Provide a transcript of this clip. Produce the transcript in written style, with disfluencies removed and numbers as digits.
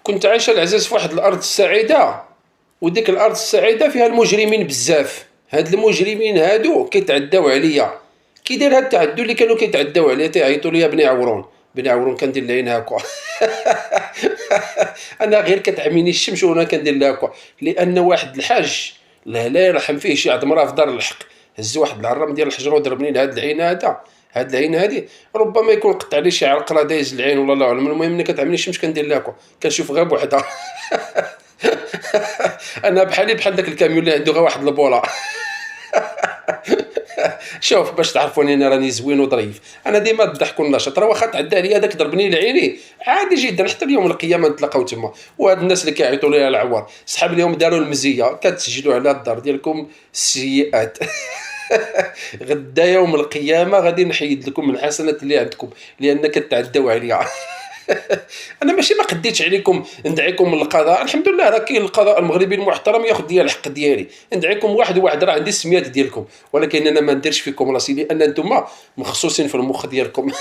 كنت عايشه العزاز في واحد الارض السعيده، وديك الارض السعيده فيها المجرمين بزاف. هاد المجرمين هادو كيتعداو عليا. كي داير هاد التعدو اللي كانوا كيتعداو عليا تيعيطوا لي بني عورون. بني عورون كندير العين هاكا. انا غير كتعميني الشمس وانا كندير لها هاكا. لان واحد الحاج الله يرحم فيه شي عاد مراه في دار الحق، هز واحد العرام ديال الحجر وضربني لهاد العين هاد العين هادي. ربما يكون قطع لي شي عرق دايز العين والله لا اعلم. المهم ملي كتعميني الشمس كندير لها هاكا، كنشوف غير بوحدها. انا بحالي بحال داك الكاميون اللي عنده غير واحد البوله. شوف باش تعرفوني انا راني زوين وظريف. انا ديما الضحك والنشاط، راه واخا تعدى عليا داك ضربني لعيني عادي جدا، حتى اليوم القيامه نتلاقاو تما. وهاد الناس اللي كيعيطوا لي العوار صحاب اليوم داروا المزيه كتسجلوا على الدار ديالكم السيئات. غدا يوم القيامه غادي نحيد لكم من الحسنات اللي عندكم لان كتعداو عليا. انا ماشي ما قديتش عليكم ندعيكم من القضاء، الحمد لله راه كاين القضاء المغربي المحترم ياخذ ديال الحق ديالي. ندعيكم واحد راه عندي السميات ديالكم، ولكن انا ما نديرش فيكم راسي لان انتم مخصوصين في المخ ديالكم.